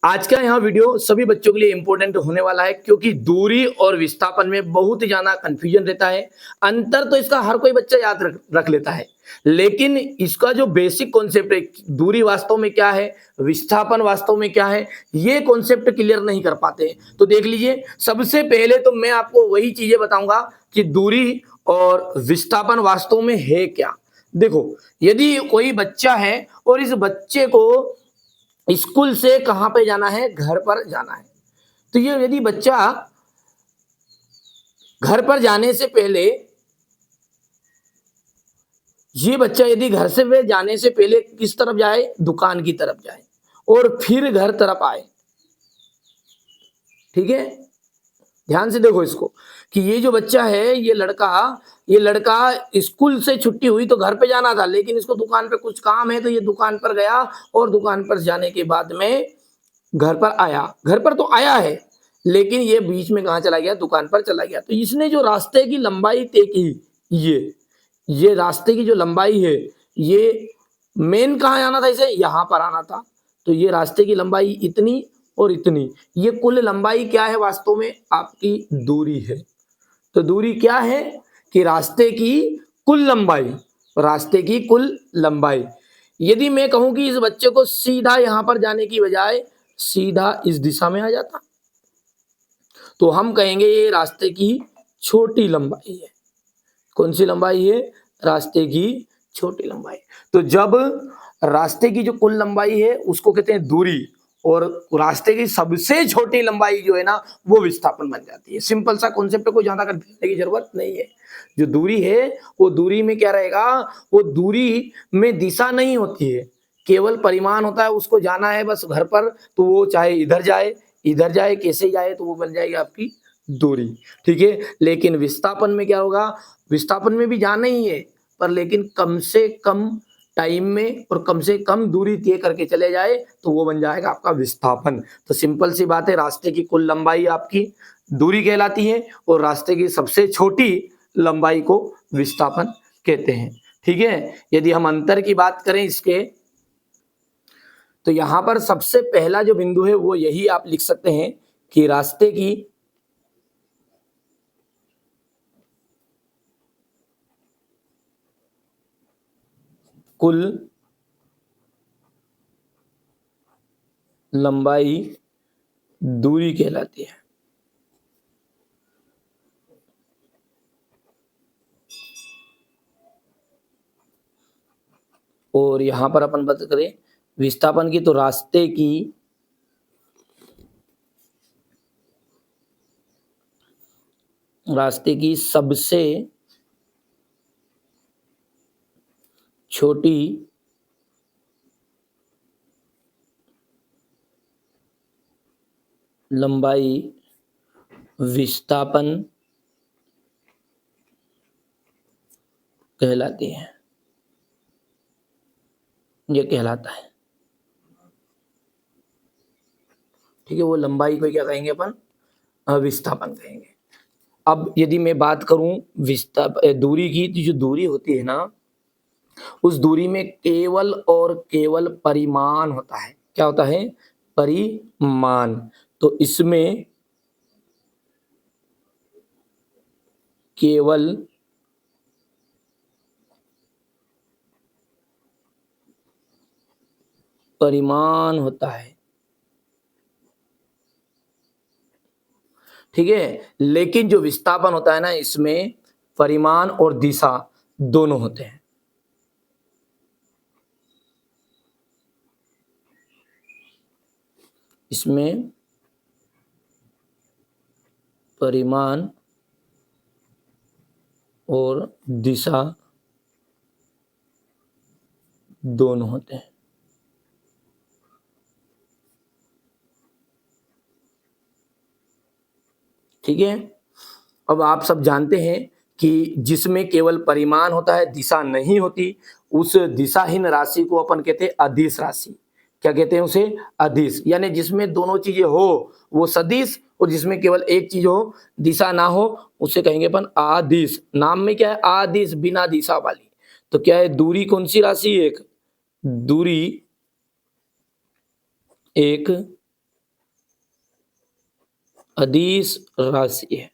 आज का यहाँ वीडियो सभी बच्चों के लिए इंपॉर्टेंट होने वाला है क्योंकि दूरी और विस्थापन में बहुत ही ज्यादा कंफ्यूजन रहता है। अंतर तो इसका हर कोई बच्चा याद रख लेता है, लेकिन इसका जो बेसिक कॉन्सेप्ट है, दूरी वास्तव में क्या है, विस्थापन वास्तव में क्या है, ये कॉन्सेप्ट क्लियर नहीं कर पाते हैं। तो देख लीजिए, सबसे पहले तो मैं आपको वही चीजें बताऊंगा कि दूरी और विस्थापन वास्तव में है क्या। देखो, यदि कोई बच्चा है और इस बच्चे को स्कूल से कहां पे जाना है, घर पर जाना है, तो ये यदि बच्चा घर पर जाने से पहले, ये बच्चा यदि घर से वे जाने से पहले किस तरफ जाए, दुकान की तरफ जाए और फिर घर तरफ आए, ठीक है। ध्यान से देखो इसको कि ये जो बच्चा है, ये लड़का स्कूल से छुट्टी हुई तो घर पे जाना था, लेकिन इसको दुकान पे कुछ काम है तो ये दुकान पर गया और दुकान पर जाने के बाद में घर पर आया। घर पर तो आया है, लेकिन ये बीच में कहाँ चला गया, दुकान पर चला गया। तो इसने जो रास्ते की लंबाई तय की, ये रास्ते की जो लंबाई है, ये मेन कहाँ आना था, इसे यहाँ पर आना था। तो ये रास्ते की लंबाई इतनी और इतनी, ये कुल लंबाई क्या है, वास्तव में आपकी दूरी है। तो दूरी क्या है कि रास्ते की कुल लंबाई, रास्ते की कुल लंबाई। यदि मैं कहूं कि इस बच्चे को सीधा यहां पर जाने की बजाय सीधा इस दिशा में आ जाता, तो हम कहेंगे ये रास्ते की छोटी लंबाई है। कौन सी लंबाई है, रास्ते की छोटी लंबाई। तो जब रास्ते की जो कुल लंबाई है उसको कहते हैं दूरी, और रास्ते की सबसे छोटी लंबाई जो है ना, वो विस्थापन बन जाती है। सिंपल सा कॉन्सेप्ट है, कोई ज्यादा करने की जरूरत नहीं है। जो दूरी है, वो दूरी में क्या रहेगा, वो दूरी में दिशा नहीं होती है, केवल परिमाण होता है। उसको जाना है बस घर पर, तो वो चाहे इधर जाए कैसे जाए, तो वो बन जाएगी आपकी दूरी, ठीक है। लेकिन विस्थापन में क्या होगा, विस्थापन में भी जाना ही है, पर लेकिन कम से कम टाइम में और कम से कम दूरी तय करके चले जाए, तो वो बन जाएगा आपका विस्थापन। तो सिंपल सी बात है, रास्ते की कुल लंबाई आपकी दूरी कहलाती है और रास्ते की सबसे छोटी लंबाई को विस्थापन कहते हैं, ठीक है। यदि हम अंतर की बात करें इसके, तो यहां पर सबसे पहला जो बिंदु है वो यही आप लिख सकते हैं कि रास्ते की कुल लंबाई दूरी कहलाती है। और यहां पर अपन बात करें विस्थापन की, तो रास्ते की सबसे छोटी लंबाई विस्थापन कहलाती है, ये कहलाता है, ठीक है। वो लंबाई को क्या कहेंगे अपन, विस्थापन कहेंगे। अब यदि मैं बात करूं दूरी की, तो जो दूरी होती है ना, उस दूरी में केवल और केवल परिमाण होता है। क्या होता है, परिमाण। तो इसमें केवल परिमाण होता है, ठीक है। लेकिन जो विस्थापन होता है ना, इसमें परिमाण और दिशा दोनों होते हैं। इसमें परिमाण और दिशा दोनों होते हैं, ठीक है। अब आप सब जानते हैं कि जिसमें केवल परिमाण होता है, दिशा नहीं होती, उस दिशाहीन राशि को अपन कहते हैं अदिश राशि। क्या कहते हैं उसे, अदिश। यानी जिसमें दोनों चीजें हो वो सदिश, और जिसमें केवल एक चीज हो, दिशा ना हो, उसे कहेंगे अपन आदिश। नाम में क्या है, आदिश, बिना दिशा वाली। तो क्या है, दूरी कौन सी राशि है, एक दूरी एक अदिश राशि है।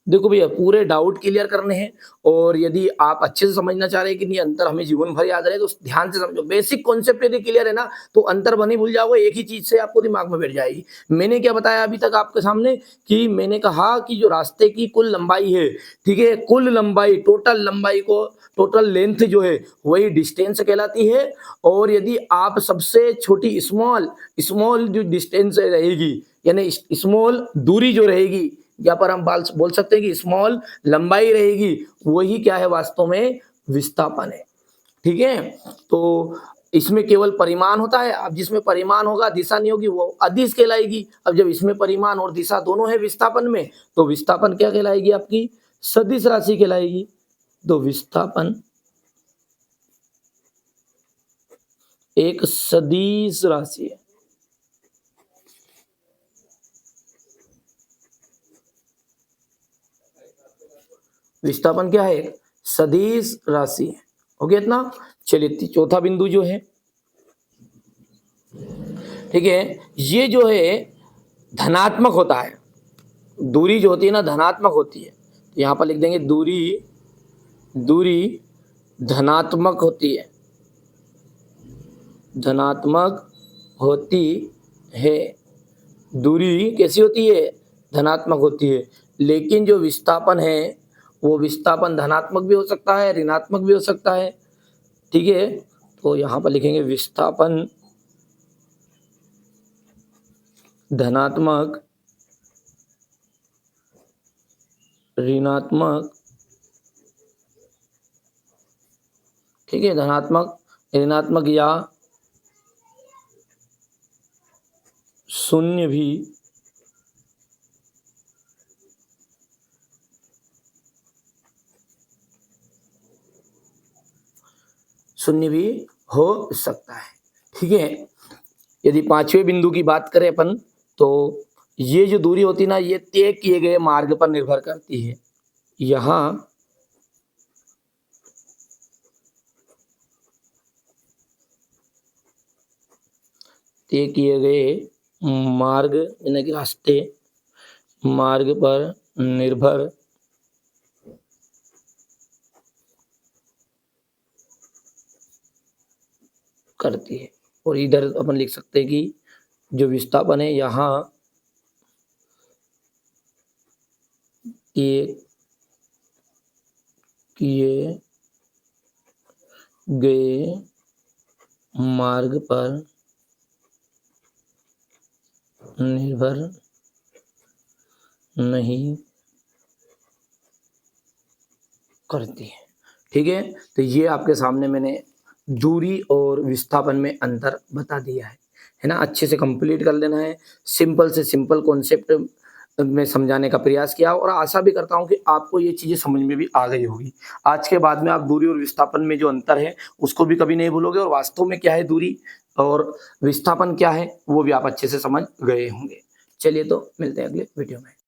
देखो भैया पूरे डाउट क्लियर करने हैं और यदि आप अच्छे से समझना चाह रहे हैं कि नहीं अंतर हमें जीवन भर याद रहे तो ध्यान से समझो। बेसिक कॉन्सेप्ट यदि क्लियर है ना तो अंतर बनी भूल जाओगे, एक ही चीज से आपको दिमाग में बैठ जाएगी। मैंने क्या बताया अभी तक आपके सामने कि मैंने कहा कि जो रास्ते की कुल लंबाई है, ठीक है, कुल लंबाई टोटल लंबाई को टोटल लेंथ जो है वही डिस्टेंस कहलाती है। और यदि आप सबसे छोटी स्मॉल स्मॉल जो डिस्टेंस रहेगी यानी स्मॉल दूरी जो रहेगी, यहाँ पर हम बोल सकते हैं कि स्मॉल लंबाई रहेगी, वही क्या है वास्तव में विस्थापन है। ठीक है, तो इसमें केवल परिमाण होता है। अब जिसमें परिमाण होगा दिशा नहीं होगी वो अदिश कहलाएगी। अब जब इसमें परिमाण और दिशा दोनों है विस्थापन में तो विस्थापन क्या कहलाएगी आपकी सदिश राशि कहलाएगी। तो विस्थापन एक सदिश राशि है। विस्थापन क्या है सदिश राशि है। हो गया इतना। चलिए चौथा बिंदु जो है, ठीक है, ये जो है धनात्मक होता है। दूरी जो होती है ना धनात्मक होती है, तो यहां पर लिख देंगे दूरी दूरी धनात्मक होती है, धनात्मक होती है। दूरी कैसी होती है धनात्मक होती है। लेकिन जो विस्थापन है वो विस्थापन धनात्मक भी हो सकता है ऋणात्मक भी हो सकता है। ठीक है, तो यहां पर लिखेंगे विस्थापन धनात्मक ऋणात्मक, ठीक है, धनात्मक ऋणात्मक या शून्य भी हो सकता है। ठीक है, यदि पांचवें बिंदु की बात करें अपन तो ये जो दूरी होती है ना ये तय किए गए मार्ग पर निर्भर करती है। यहाँ तय किए गए मार्ग यानी कि रास्ते मार्ग पर निर्भर करती है। और इधर अपन लिख सकते हैं कि जो विस्थापन है यहाँ किए गए मार्ग पर निर्भर नहीं करती है। ठीक है, तो ये आपके सामने मैंने दूरी और विस्थापन में अंतर बता दिया है ना। अच्छे से कंप्लीट कर लेना है। सिंपल से सिंपल कॉन्सेप्ट में समझाने का प्रयास किया और आशा भी करता हूं कि आपको ये चीजें समझ में भी आ गई होगी। आज के बाद में आप दूरी और विस्थापन में जो अंतर है उसको भी कभी नहीं भूलोगे और वास्तव में क्या है दूरी और विस्थापन क्या है वो भी आप अच्छे से समझ गए होंगे। चलिए तो मिलते हैं अगले वीडियो में।